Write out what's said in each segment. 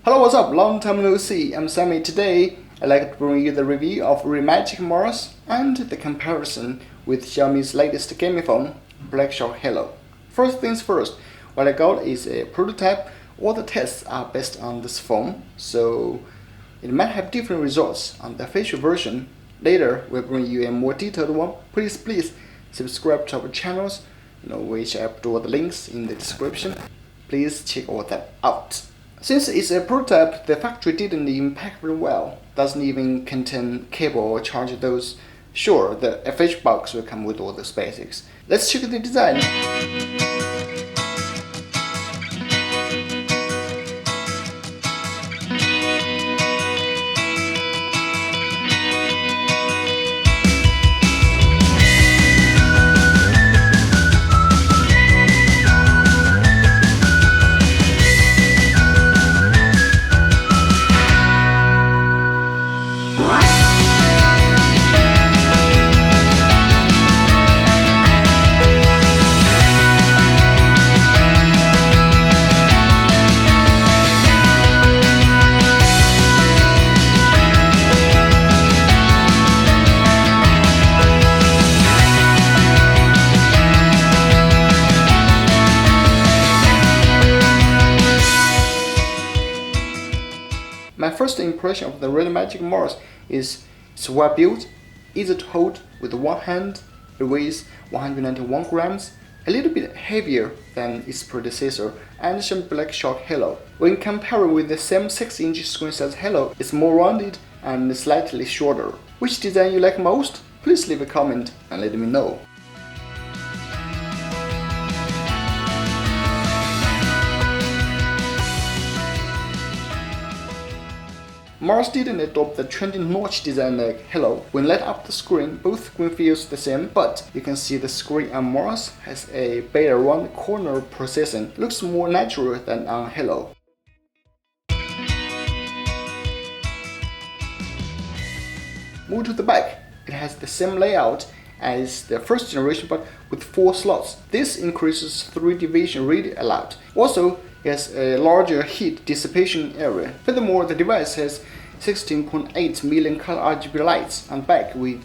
Hello, what's up? Long time no see. I'm Sami. Today, I'd like to bring you the review of Magic Mars and the comparison with Xiaomi's latest gaming phone, Black Shark Helo. First things first, what I got is a prototype. All the tests are based on this phone, so it might have different results on the official version. Later, we'll bring you a more detailed one. Please subscribe to our channels, which I have all the links in the description. Please check all that out. Since it's a prototype, the factory didn't even pack very well. Doesn't even contain cable or charger. Those. Sure, the official box will come with all those basics. Let's check the design. My first impression of the Magic Mars is it's well built, easy to hold with one hand. It weighs 191 grams, a little bit heavier than its predecessor and Xiaomi Black Shark Helo. When compared with the same 6-inch screen size Helo, it's more rounded and slightly shorter. Which design you like most? Please leave a comment and let me know. Mars didn't adopt the trending notch design like Helo. When light up the screen, both screen feels the same, but you can see the screen on Mars has a better round corner processing. Looks more natural than on Helo. Move to the back. It has the same layout as the first generation but with 4 slots. This increases 3D vision really a lot. Also, it has a larger heat dissipation area. Furthermore, the device has 16.8 million color RGB lights on back with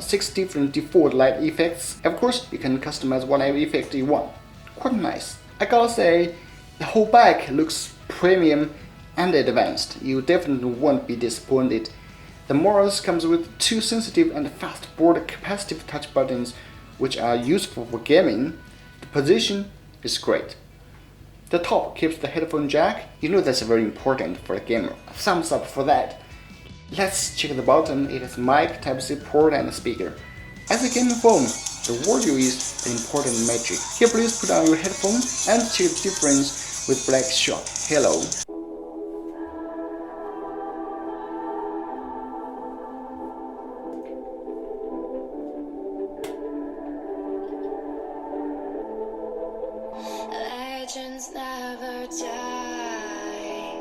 6 different default light effects. Of course, you can customize whatever effect you want. Quite nice. I gotta say, the whole back looks premium and advanced. You definitely won't be disappointed. The Mars comes with 2 sensitive and fast board capacitive touch buttons, which are useful for gaming. The position is great. The top keeps the headphone jack. That's very important for a gamer. Thumbs up for that. Let's check the bottom. It has mic, Type-C port and a speaker. As a gaming phone, the audio is an important metric. Here, please put on your headphones and check the difference with Black Shark Helo. Legends never die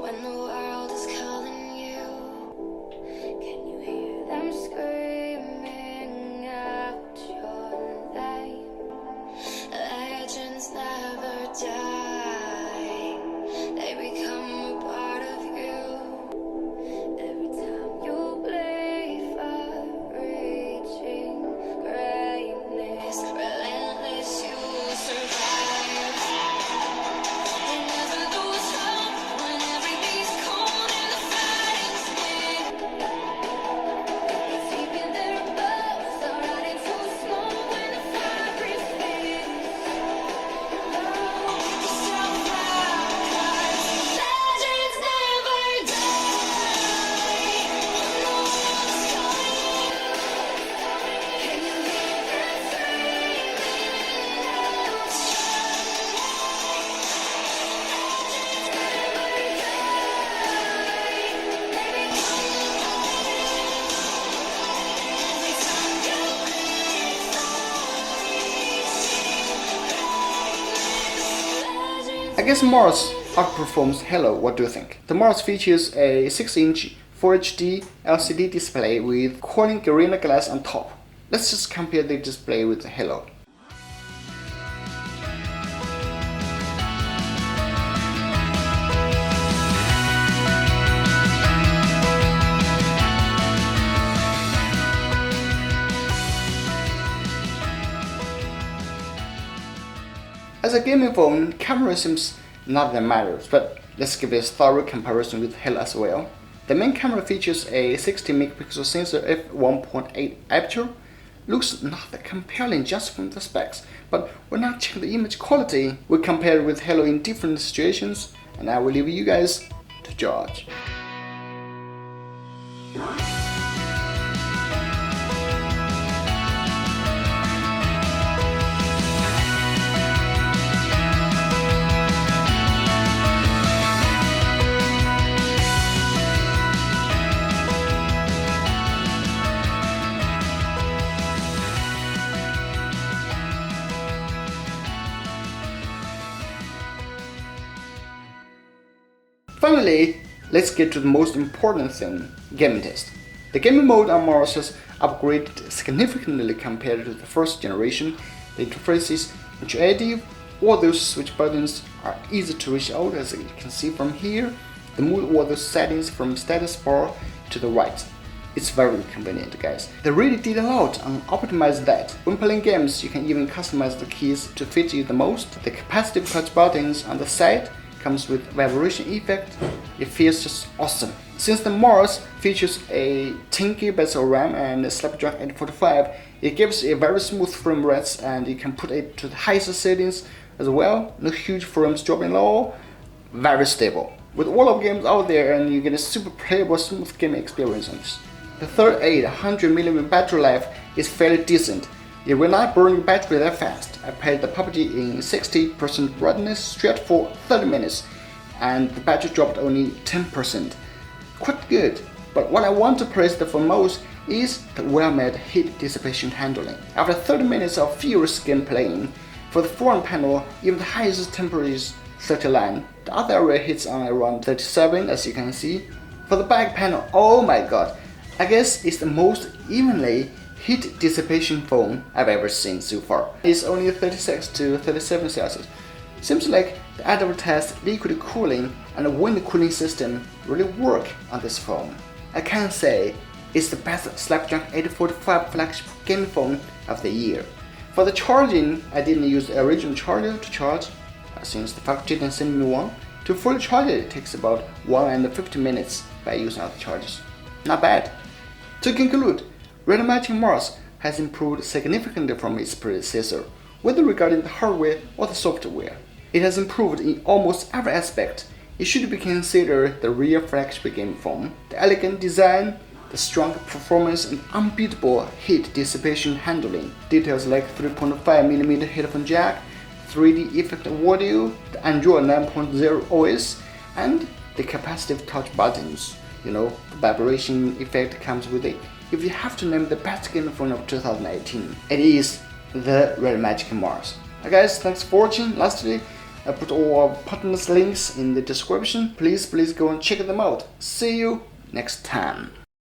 when the world is calling you. Can you hear them screaming out your name? Legends never die, they become a part of you. Every time you play for reaching greatness, relentless, you will survive. I guess Mars outperforms Helo. What do you think? The Mars features a 6-inch Full HD LCD display with Corning Gorilla Glass on top. Let's just compare the display with the Helo. As a gaming phone, camera seems not that matters, but let's give a thorough comparison with Helo as well. The main camera features a 60-megapixel sensor f1.8 aperture. Looks not that compelling just from the specs, but when I check the image quality, we compare it with Helo in different situations, and I will leave you guys to judge. Finally, let's get to the most important thing, gaming test. The gaming mode on Mars has upgraded significantly compared to the first generation. The interface is intuitive, all those switch buttons are easy to reach out, as you can see from here. The move all those settings from status bar to the right. It's very convenient, guys. They really did a lot on optimizing that. When playing games, you can even customize the keys to fit you the most. The capacitive touch buttons on the side comes with vibration effect. It feels just awesome. Since the Mars features a 10 GB of RAM and a Snapdragon 845, it gives a very smooth frame rates, and you can put it to the highest settings as well. No huge frames dropping at all. Very stable. With all of games out there, and you get a super playable, smooth gaming experience on this. The third 100mAh battery life is fairly decent. It will not burn your battery that fast. I played the PUBG in 60% brightness straight for 30 minutes, and the battery dropped only 10%. Quite good, but what I want to praise the phone most is the well-made heat dissipation handling. After 30 minutes of furious game playing, for the front panel, even the highest temperature is 39. The other area hits on around 37, as you can see. For the back panel, oh my god, I guess it's the most evenly heat dissipation phone I've ever seen so far. It's only 36 to 37 Celsius. Seems like the advertised liquid cooling and wind cooling system really work on this phone. I can say it's the best Snapdragon 845 flagship gaming phone of the year. For the charging, I didn't use the original charger to charge, since the factory didn't send me one. To fully charge it takes about 150 minutes by using other chargers. Not bad. To conclude, Redmi Magic Mars has improved significantly from its predecessor, whether regarding the hardware or the software. It has improved in almost every aspect. It should be considered the real flagship gaming phone. The elegant design, the strong performance, and unbeatable heat dissipation handling. Details like 3.5mm headphone jack, 3D effect audio, the Android 9.0 OS, and the capacitive touch buttons. The vibration effect comes with it. If you have to name the best gaming phone of 2018, it is the Redmi Magic Mars. Alright guys, thanks for watching. Lastly, I put all our partners links in the description. Please go and check them out. See you next time.